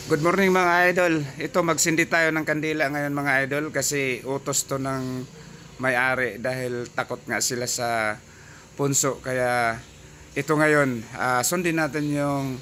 Good morning mga idol. Ito magsindi tayo ng kandila ngayon mga idol kasi utos to ng may-ari dahil takot nga sila sa punso. Kaya ito ngayon, sundin natin yung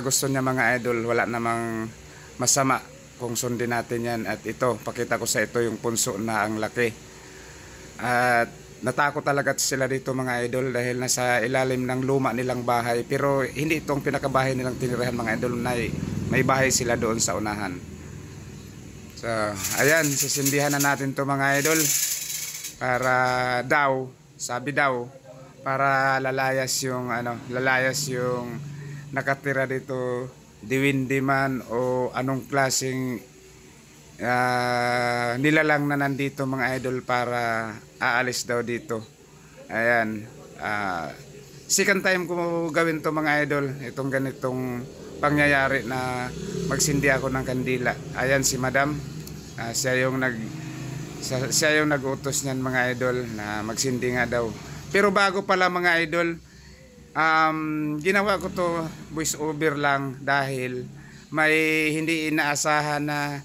gusto niya mga idol. Wala namang masama kung sundin natin yan. At ito, pakita ko sa ito yung punso na ang laki. At natakot talaga sila dito mga idol dahil nasa ilalim ng luma nilang bahay. Pero hindi itong pinakabahay nilang tinirahan mga idol, na may bahay sila doon sa unahan. So, ayan, sisindihan na natin to mga idol para daw, sabi daw, para lalayas yung nakatira dito, diwindi man o anong klaseng nilalang na nandito mga idol para aalis daw dito. Ayan, second time ko gawin to mga idol, itong ganitong pangyayari na magsindi ako ng kandila. Ayan si Madam, siya yung nag-utos niyan mga idol na magsindi nga daw. Pero bago pala mga idol, ginawa ko to voice over lang dahil may hindi inaasahan na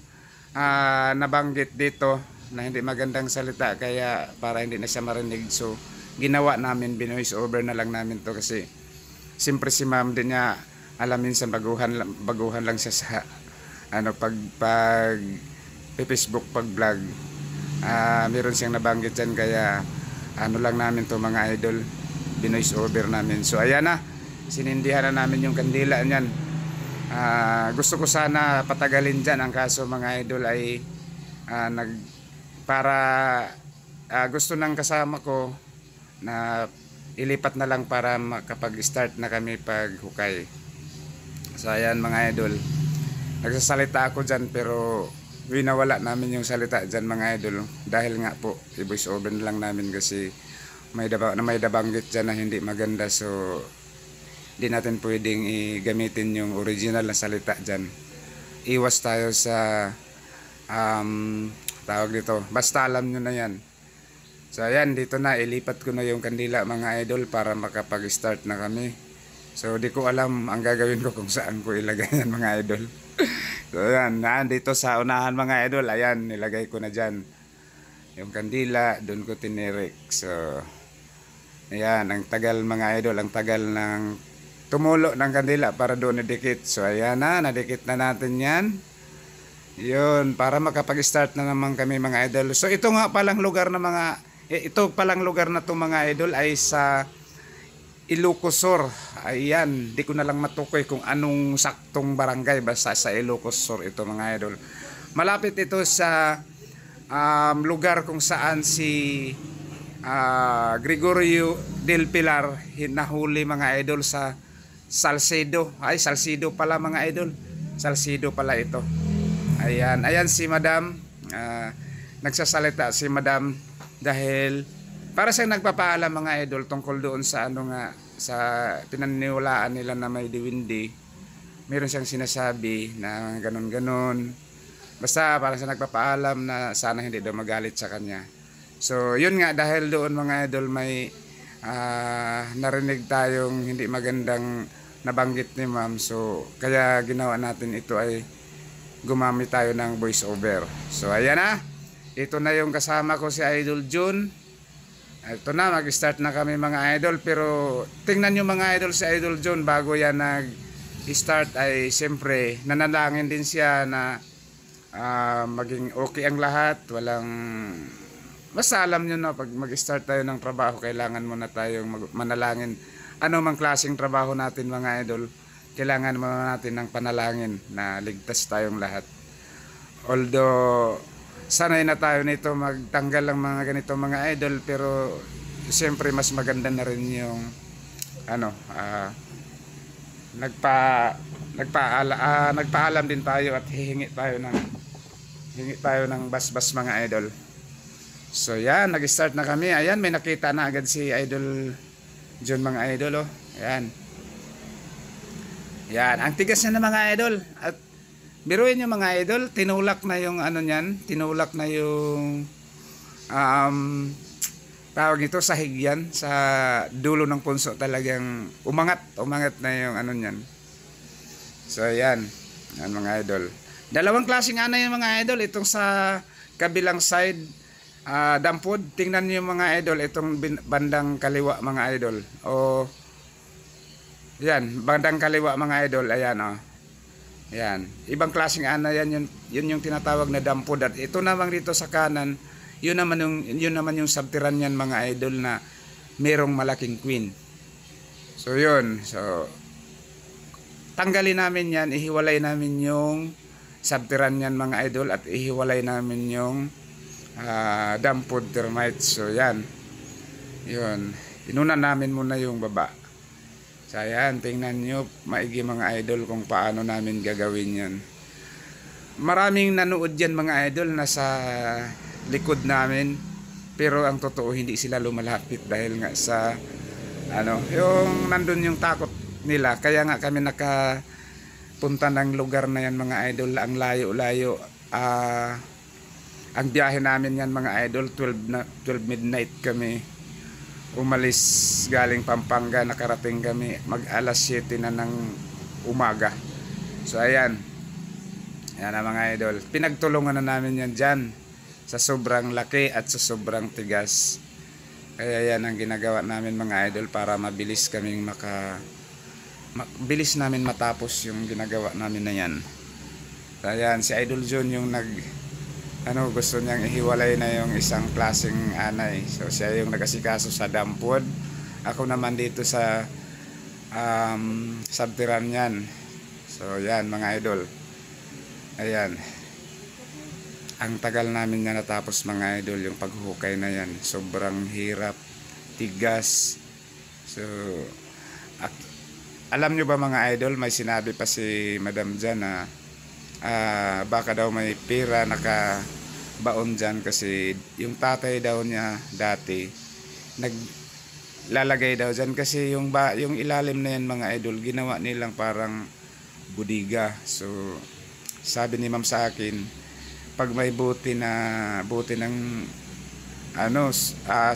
nabanggit dito na hindi magandang salita, kaya para hindi na siya marinig, so ginawa namin, binoise over na lang namin to kasi siyempre si ma'am din niya alam, minsan baguhan lang siya sa pag Facebook, pag vlog, meron siyang nabanggit dyan, kaya lang namin to mga idol, binoise over namin. So ayan na, sinindihan na namin yung kandila niyan. Gusto ko sana patagalin dyan, ang kaso mga idol ay gusto ng kasama ko na ilipat na lang para makapag-start na kami paghukay. So ayan mga idol, nagsasalita ako dyan pero winawala namin yung salita dyan mga idol dahil nga po i-voice over na lang namin kasi may dabanggit dyan na hindi maganda, so di natin pwedeng gamitin yung original na salita dyan. Iwas tayo sa tawag dito, basta alam nyo na yan. So ayan, dito na, ilipat ko na yung kandila mga idol para makapag-start na kami. So di ko alam ang gagawin ko kung saan ko ilagay yan mga idol. So ayan, dito sa unahan mga idol, ayan, nilagay ko na dyan yung kandila, doon ko tinirik. So ayan, ang tagal mga idol, ang tagal ng tumulo ng kandila para doon nadikit. So ayan na, nadikit na natin yan. Yun, para makapag-start na naman kami mga idol. So ito nga palang lugar na ito palang lugar na to mga idol ay sa Ilocos Sur. Ayan, di ko na lang matukoy kung anong saktong barangay, basta sa Ilocos Sur ito mga idol. Malapit ito sa lugar kung saan si Gregorio del Pilar nahuli mga idol sa Salcedo. Ay, Salcedo pala mga idol, Salcedo pala ito. Ayan, ayan si Madam, nagsasalita si Madam dahil para siyang nagpapaalam mga idol tungkol doon sa sa pinaniniwalaan nila na may diwindi. Meron siyang sinasabi na ganon-ganon, basta para siyang nagpapaalam na sana hindi daw magalit sa kanya. So yun nga, dahil doon mga idol may narinig tayong hindi magandang nabanggit ni ma'am, so kaya ginawa natin ito ay gumamit tayo ng voice over. So ayan na, ito na yung kasama ko, si Idol June. Ito na, mag-start na kami mga idol. Pero tingnan nyo mga idol, si Idol June bago yan nag-start ay siyempre nanalangin din siya na maging okay ang lahat. Basta alam nyo na, pag mag-start tayo ng trabaho, kailangan muna tayong manalangin. Ano mang klaseng trabaho natin mga idol, kailangan muna natin ng panalangin na ligtas tayong lahat. Although sanay na tayo nito magtanggal ng mga ganito mga idol, pero siyempre mas maganda na rin yung nagpaalam din tayo at hingi tayo ng basbas mga idol. So yan, nag-start na kami. Ayan, may nakita na agad si Idol John mga idol, oh. Ayan. Yan, ang tigas na mga idol. At biruin nyo mga idol, tinulak na yung tinulak na yung tawag nito, sahig yan, sa dulo ng punso talagang umangat na yung niyan. So ayan, Yan mga idol. Dalawang klaseng anay yung mga idol. Itong sa kabilang side, dampod. Tingnan niyo mga idol, itong bandang kaliwa mga idol. O, yan, bandang kaliwa mga idol. Ayan o. Yan. Ibang klaseng anay yan. Yun yung tinatawag na dampod. At ito naman dito sa kanan, yun naman yung subterranean mga idol na merong malaking queen. So yun. So, tanggalin namin yan, ihiwalay namin yung subterranean mga idol at ihiwalay namin yung dampod termites. So yan, yun, inuna namin muna yung baba. So yan, tingnan nyo maigi mga idol kung paano namin gagawin yan. Maraming nanood yan mga idol nasa likod namin, pero ang totoo hindi sila lumalapit dahil nga sa yung nandun yung takot nila, kaya nga kami nakapunta ng lugar na yan mga idol. Ang layo-layo, ang biyahe namin yan mga idol, 12 midnight kami umalis galing Pampanga, nakarating kami mag alas 7 na ng umaga. So ayan, yan na mga idol, pinagtulungan na namin yan dyan sa sobrang laki at sa sobrang tigas. Kaya yan ang ginagawa namin mga idol para mabilis kaming bilis namin matapos yung ginagawa namin na yan. Ayan, si Idol John yung gusto niyang ihiwalay na yung isang klaseng anay. So siya yung nagasikaso sa dampod. Ako naman dito sa subterranean. So yan mga idol. Ayan. Ang tagal namin na natapos mga idol yung paghukay na yan. Sobrang hirap, tigas. So alam nyo ba mga idol, may sinabi pa si Madam dyan na baka daw may pera nakabaon dyan kasi yung tatay daw niya dati naglalagay daw dyan kasi yung ilalim na yan mga idol ginawa nilang parang budiga. So sabi ni ma'am sa akin, pag may buti ng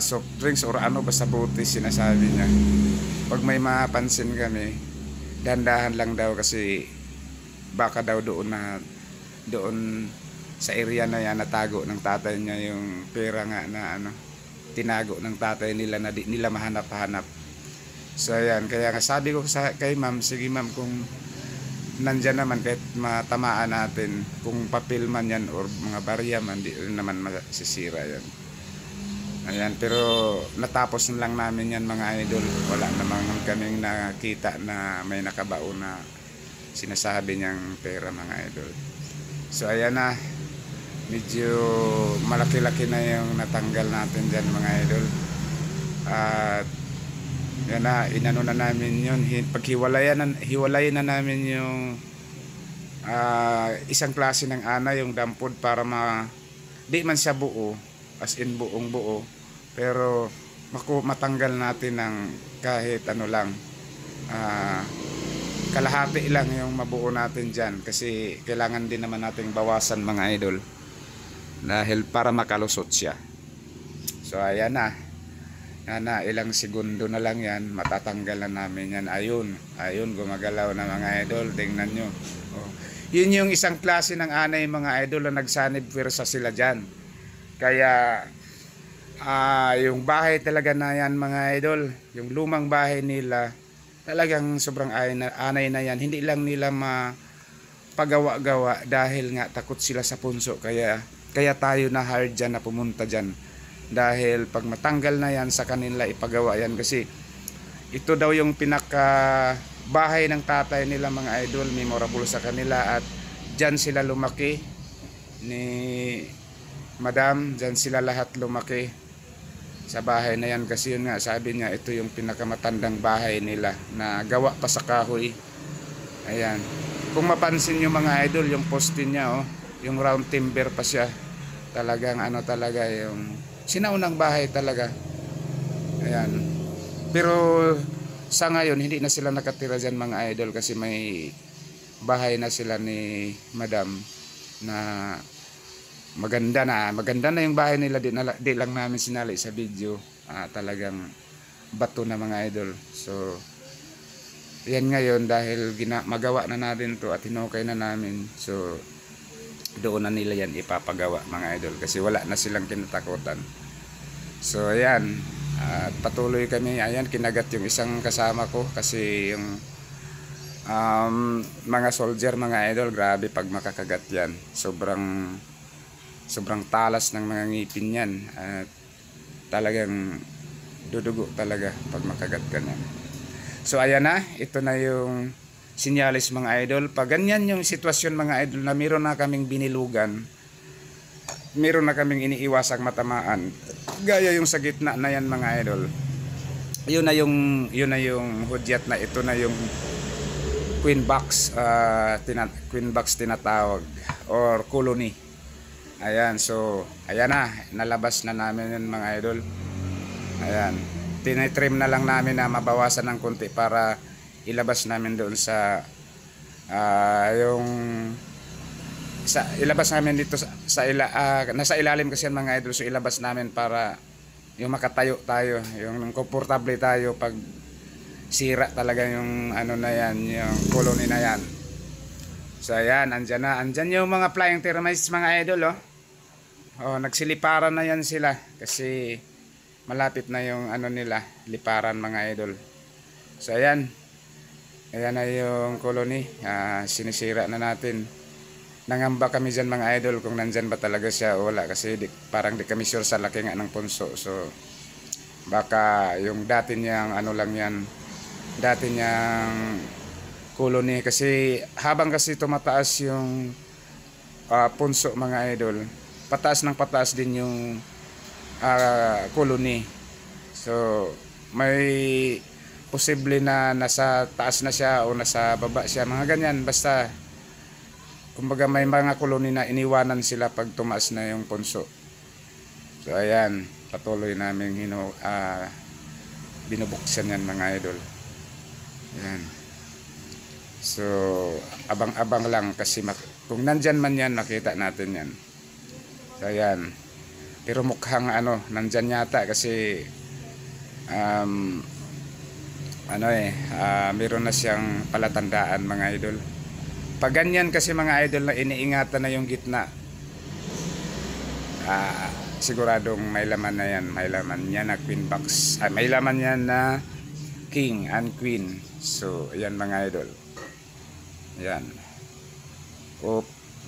soft drinks or basta buti sinasabi niya, pag may mapansin kami, dandahan lang daw kasi baka daw doon sa area na yan natago ng tatay niya yung pera nga na tinago ng tatay nila na di nila mahanap-hanap. So ayan, kaya sabi ko kay ma'am, sige ma'am, kung nandyan naman kahit matamaan natin, kung papel man yan or mga barya man, di naman masisira yan. Ayan, pero natapos na lang namin yan mga idol. Wala namang kaming nakita na may nakabao na sinasabi niyang pera mga idol. So ayan na, medyo malaki-laki na yung natanggal natin dyan mga idol. At yan na, inano na namin yun. Hiwalayan na namin yung isang klase ng anay, yung dampod, para di man siya buo, as in buong buo, pero matanggal natin ng kahit lang, kalahati lang yung mabuo natin dyan, kasi kailangan din naman nating bawasan mga idol dahil para makalusot siya. So ayan na, ilang segundo na lang yan, matatanggal na namin yan. Ayun, gumagalaw na mga idol, tingnan nyo. Yun yung isang klase ng anay mga idol na nagsanib pwersa sila dyan. Kaya yung bahay talaga na yan mga idol, yung lumang bahay nila, talagang sobrang anay na yan. Hindi lang nila mapagawa-gawa dahil nga takot sila sa punso. Kaya tayo na hard dyan na pumunta dyan. Dahil pag matanggal na yan sa kanila ipagawa yan. Kasi ito daw yung pinaka bahay ng tatay nila mga idol, memorable sa kanila. At dyan sila lumaki ni Madam, dyan sila lahat lumaki sa bahay na yan. Kasi yun nga, sabi niya, ito yung pinakamatandang bahay nila na gawa pa sa kahoy. Ayan, kung mapansin nyo mga idol, yung poste niya, yung round timber pa siya. Talagang talaga yung sinaunang bahay talaga. Ayan, pero sa ngayon hindi na sila nakatira dyan mga idol, kasi may bahay na sila ni Madam na maganda na yung bahay nila. Di lang namin sinali sa video, talagang bato na mga idol. So yan ngayon dahil magawa na natin to at hinukay na namin, so doon na nila yan ipapagawa mga idol kasi wala na silang kinatakutan. So ayan, at patuloy kami. Ayan, kinagat yung isang kasama ko kasi yung mga soldier mga idol, grabe pag makakagat yan, sobrang talas ng mga ngipin yan at talagang dudugo talaga pag makagat ka na. So ayan na, ito na yung sinyalis mga idol. Pag ganyan yung sitwasyon mga idol na meron na kaming binilugan, meron na kaming iniiwasang matamaan, gaya yung sa gitna na yan mga idol, yun na yung hudyat na ito na yung queen box, queen box tinatawag or colony. Ayan, so ayan na, nalabas na namin yun mga idol. Ayan, tinitrim na lang namin na mabawasan ng konti para ilabas namin doon sa ilabas namin dito nasa ilalim kasi yan mga idol, so ilabas namin para yung makatayo tayo, yung komportable tayo pag sira talaga yung ano na yan, yung colony na yan. So ayan, andyan yung mga flying termites mga idol, nagsiliparan na yan sila kasi malapit na yung ano nila, liparan mga idol. So ayan na yung colony, sinisira na natin. Nangamba kami dyan mga idol kung nandyan ba talaga siya o wala kasi parang di kami sure sa laki nga ng punso. So baka yung dati niyang ano lang yan, dati niyang colony, kasi habang kasi tumataas yung punso mga idol, pataas ng pataas din yung colony. So may posible na nasa taas na siya o nasa baba siya, mga ganyan. Basta kumbaga may mga colony na iniwanan sila pag tumaas na yung punso. So ayan, patuloy namin binubuksan yan mga idol. Ayan. So abang-abang lang kasi kung nandyan man yan makita natin yan. So ayan, pero mukhang nandyan yata kasi meron na siyang palatandaan mga idol. Pag ganyan kasi mga idol na iniingatan na yung gitna, siguradong may laman na yan. May laman yan na queen box, may laman yan na king and queen. So ayan mga idol, ayan.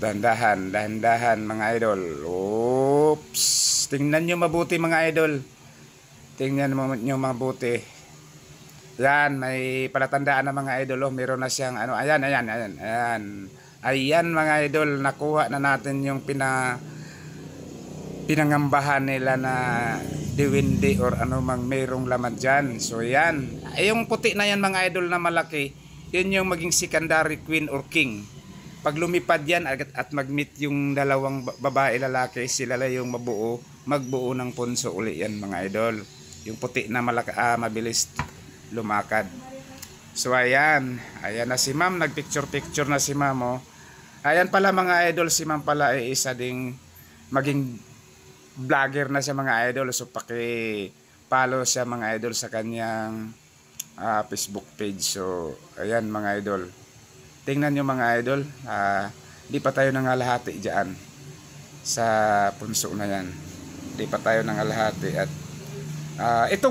Dahan-dahan mga idol. Oops, tingnan nyo mabuti mga idol, tingnan nyo mabuti. Yan, may palatandaan na mga idol. Meron na siyang ayan mga idol, nakuha na natin yung pinangambahan nila na diwindi or anumang mayroong laman dyan. So yan, yung puti na yan mga idol na malaki, yun yung maging secondary queen or king. Pag lumipad yan at mag-meet yung dalawang babae lalaki, sila lang yung magbuo ng punso uli yan mga idol. Yung puti na mabilis lumakad. So ayan na si ma'am, nagpicture na si ma'am. Ayan pala mga idol, si ma'am pala ay isa ding maging vlogger na siya mga idol. So paki-follow siya mga idol sa kanyang Facebook page. So ayan mga idol, tingnan nyo mga idol, di pa tayo nangalahati dyan sa punso na yan, di pa tayo nangalahati. At itong